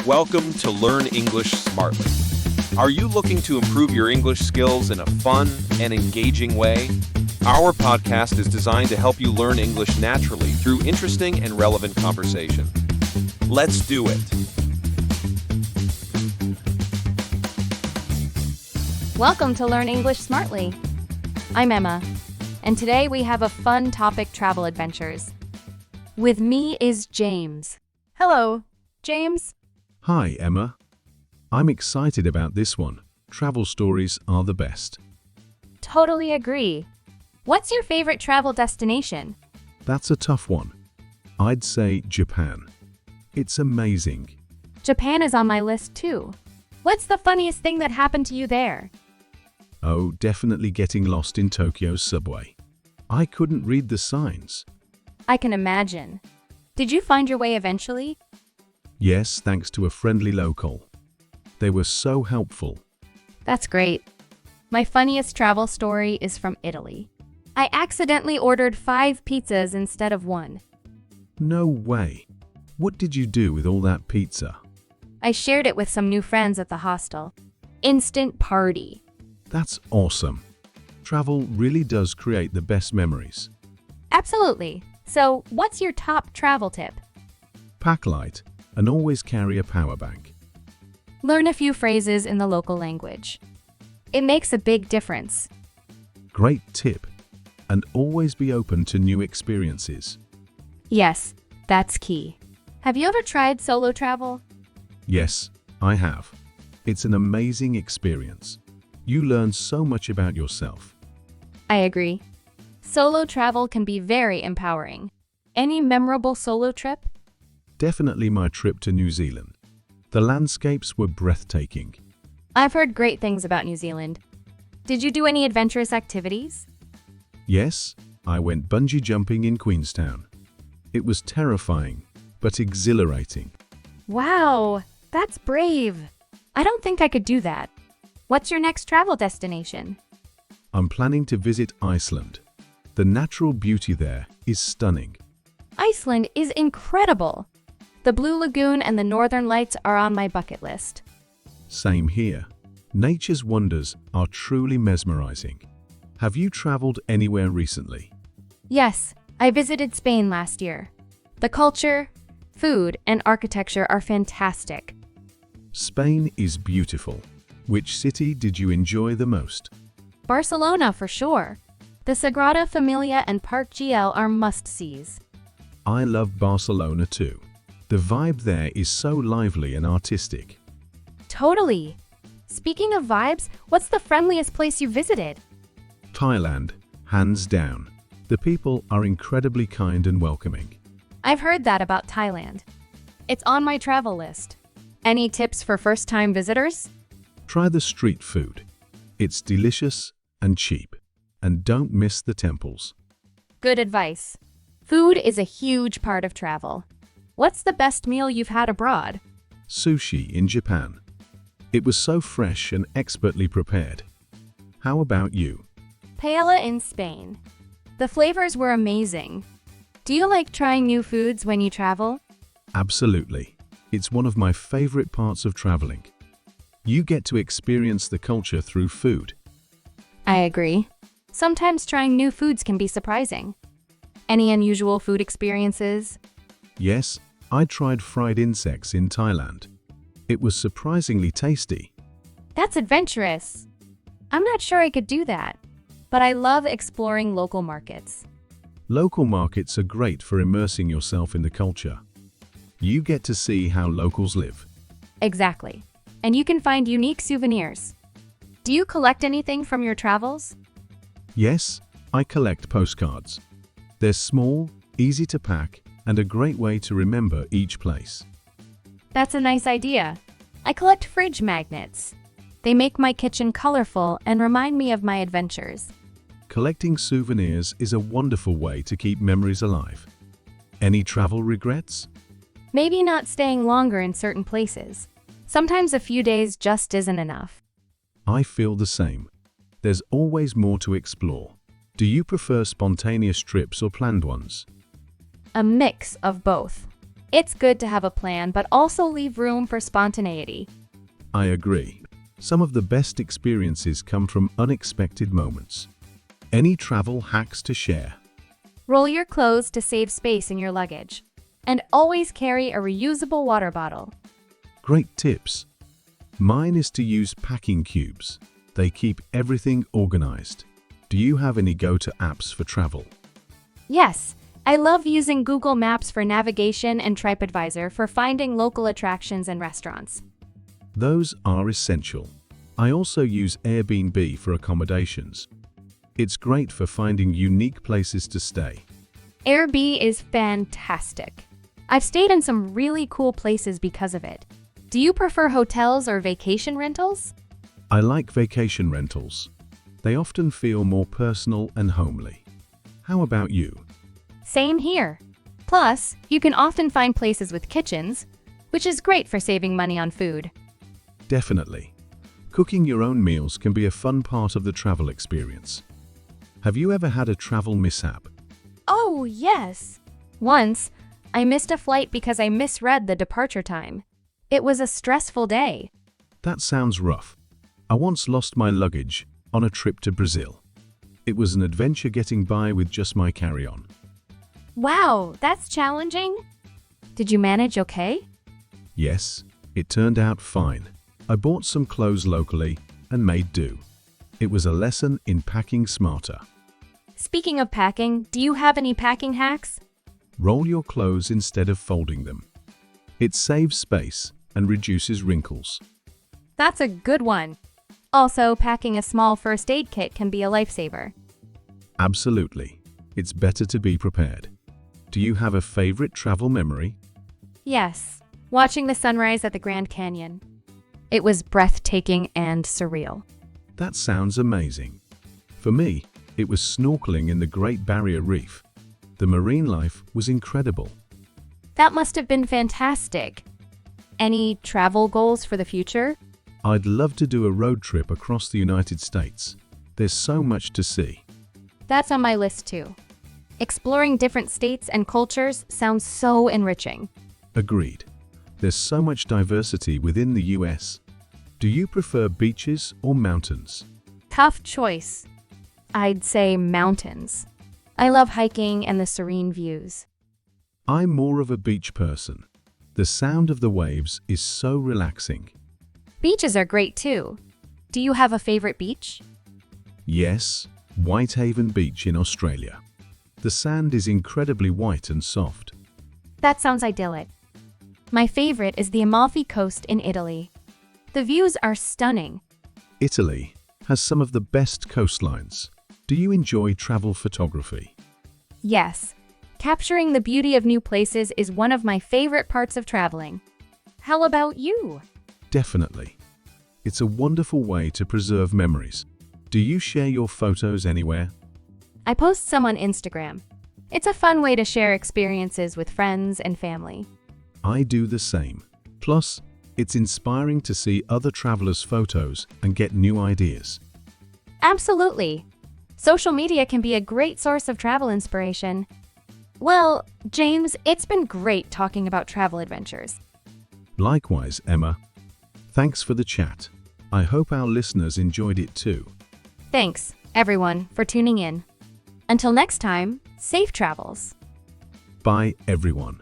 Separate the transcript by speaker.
Speaker 1: Welcome to Learn English Smartly. Are you looking to improve your English skills in a fun and engaging way? Our podcast is designed to help you learn English naturally through interesting and relevant conversation. Let's do it.
Speaker 2: Welcome to Learn English Smartly. I'm Emma, and today we have a fun topic: travel adventures. With me is James. Hello, James.
Speaker 3: Hi, Emma. I'm excited about this one. Travel stories are the best.
Speaker 2: Totally agree. What's your favorite travel destination?
Speaker 3: That's a tough one. I'd say Japan. It's amazing.
Speaker 2: Japan is on my list too. What's the funniest thing that happened to you there?
Speaker 3: Oh, definitely getting lost in Tokyo's subway. I couldn't read the signs.
Speaker 2: I can imagine. Did you find your way eventually?
Speaker 3: Yes, thanks to a friendly local. They were so helpful.
Speaker 2: That's great. My funniest travel story is from Italy. I accidentally ordered 5 pizzas instead of 1.
Speaker 3: No way. What did you do with all that pizza?
Speaker 2: I shared it with some new friends at the hostel. Instant party.
Speaker 3: That's awesome. Travel really does create the best memories.
Speaker 2: Absolutely. So, what's your top travel tip?
Speaker 3: Pack light and always carry a power bank.
Speaker 2: Learn a few phrases in the local language. It makes a big difference.
Speaker 3: Great tip. And always be open to new experiences.
Speaker 2: Yes, that's key. Have you ever tried solo travel?
Speaker 3: Yes, I have. It's an amazing experience. You learn so much about yourself.
Speaker 2: I agree. Solo travel can be very empowering. Any memorable solo trip?
Speaker 3: Definitely my trip to New Zealand. The landscapes were breathtaking.
Speaker 2: I've heard great things about New Zealand. Did you do any adventurous activities?
Speaker 3: Yes, I went bungee jumping in Queenstown. It was terrifying, but exhilarating.
Speaker 2: Wow, that's brave. I don't think I could do that. What's your next travel destination?
Speaker 3: I'm planning to visit Iceland. The natural beauty there is stunning.
Speaker 2: Iceland is incredible. The Blue Lagoon and the Northern Lights are on my bucket list.
Speaker 3: Same here. Nature's wonders are truly mesmerizing. Have you traveled anywhere recently?
Speaker 2: Yes, I visited Spain last year. The culture, food, and architecture are fantastic.
Speaker 3: Spain is beautiful. Which city did you enjoy the most?
Speaker 2: Barcelona for sure. The Sagrada Familia and Park Güell are must-sees.
Speaker 3: I love Barcelona too. The vibe there is so lively and artistic.
Speaker 2: Totally. Speaking of vibes, what's the friendliest place you visited?
Speaker 3: Thailand, hands down. The people are incredibly kind and welcoming.
Speaker 2: I've heard that about Thailand. It's on my travel list. Any tips for first-time visitors?
Speaker 3: Try the street food. It's delicious and cheap. And don't miss the temples.
Speaker 2: Good advice. Food is a huge part of travel. What's the best meal you've had abroad?
Speaker 3: Sushi in Japan. It was so fresh and expertly prepared. How about you?
Speaker 2: Paella in Spain. The flavors were amazing. Do you like trying new foods when you travel?
Speaker 3: Absolutely. It's one of my favorite parts of traveling. You get to experience the culture through food.
Speaker 2: I agree. Sometimes trying new foods can be surprising. Any unusual food experiences?
Speaker 3: Yes, I tried fried insects in Thailand. It was surprisingly tasty.
Speaker 2: That's adventurous. I'm not sure I could do that, but I love exploring local markets.
Speaker 3: Local markets are great for immersing yourself in the culture. You get to see how locals live.
Speaker 2: Exactly. And you can find unique souvenirs. Do you collect anything from your travels?
Speaker 3: Yes, I collect postcards. They're small, easy to pack, and a great way to remember each place.
Speaker 2: That's a nice idea. I collect fridge magnets. They make my kitchen colorful and remind me of my adventures.
Speaker 3: Collecting souvenirs is a wonderful way to keep memories alive. Any travel regrets?
Speaker 2: Maybe not staying longer in certain places. Sometimes a few days just isn't enough.
Speaker 3: I feel the same. There's always more to explore. Do you prefer spontaneous trips or planned ones?
Speaker 2: A mix of both. It's good to have a plan, but also leave room for spontaneity.
Speaker 3: I agree. Some of the best experiences come from unexpected moments. Any travel hacks to share?
Speaker 2: Roll your clothes to save space in your luggage. And always carry a reusable water bottle.
Speaker 3: Great tips. Mine is to use packing cubes. They keep everything organized. Do you have any go-to apps for travel?
Speaker 2: Yes, I love using Google Maps for navigation and TripAdvisor for finding local attractions and restaurants.
Speaker 3: Those are essential. I also use Airbnb for accommodations. It's great for finding unique places to stay.
Speaker 2: Airbnb is fantastic. I've stayed in some really cool places because of it. Do you prefer hotels or vacation rentals?
Speaker 3: I like vacation rentals. They often feel more personal and homely. How about you?
Speaker 2: Same here. Plus, you can often find places with kitchens, which is great for saving money on food.
Speaker 3: Definitely. Cooking your own meals can be a fun part of the travel experience. Have you ever had a travel mishap?
Speaker 2: Oh, yes. Once, I missed a flight because I misread the departure time. It was a stressful day.
Speaker 3: That sounds rough. I once lost my luggage on a trip to Brazil. It was an adventure getting by with just my carry-on.
Speaker 2: Wow, that's challenging. Did you manage okay?
Speaker 3: Yes, it turned out fine. I bought some clothes locally and made do. It was a lesson in packing smarter.
Speaker 2: Speaking of packing, do you have any packing hacks?
Speaker 3: Roll your clothes instead of folding them. It saves space and reduces wrinkles.
Speaker 2: That's a good one. Also, packing a small first aid kit can be a lifesaver.
Speaker 3: Absolutely. It's better to be prepared. Do you have a favorite travel memory?
Speaker 2: Yes, watching the sunrise at the Grand Canyon. It was breathtaking and surreal.
Speaker 3: That sounds amazing. For me, it was snorkeling in the Great Barrier Reef. The marine life was incredible.
Speaker 2: That must have been fantastic. Any travel goals for the future?
Speaker 3: I'd love to do a road trip across the United States. There's so much to see.
Speaker 2: That's on my list too. Exploring different states and cultures sounds so enriching.
Speaker 3: Agreed. There's so much diversity within the US. Do you prefer beaches or mountains?
Speaker 2: Tough choice. I'd say mountains. I love hiking and the serene views.
Speaker 3: I'm more of a beach person. The sound of the waves is so relaxing.
Speaker 2: Beaches are great too. Do you have a favorite beach?
Speaker 3: Yes, Whitehaven Beach in Australia. The sand is incredibly white and soft.
Speaker 2: That sounds idyllic. My favorite is the Amalfi Coast in Italy. The views are stunning.
Speaker 3: Italy has some of the best coastlines. Do you enjoy travel photography?
Speaker 2: Yes, capturing the beauty of new places is one of my favorite parts of traveling. How about you?
Speaker 3: Definitely. It's a wonderful way to preserve memories. Do you share your photos anywhere?
Speaker 2: I post some on Instagram. It's a fun way to share experiences with friends and family.
Speaker 3: I do the same. Plus, it's inspiring to see other travelers' photos and get new ideas.
Speaker 2: Absolutely. Social media can be a great source of travel inspiration. Well, James, it's been great talking about travel adventures.
Speaker 3: Likewise, Emma. Thanks for the chat. I hope our listeners enjoyed it too.
Speaker 2: Thanks, everyone, for tuning in. Until next time, safe travels.
Speaker 3: Bye, everyone.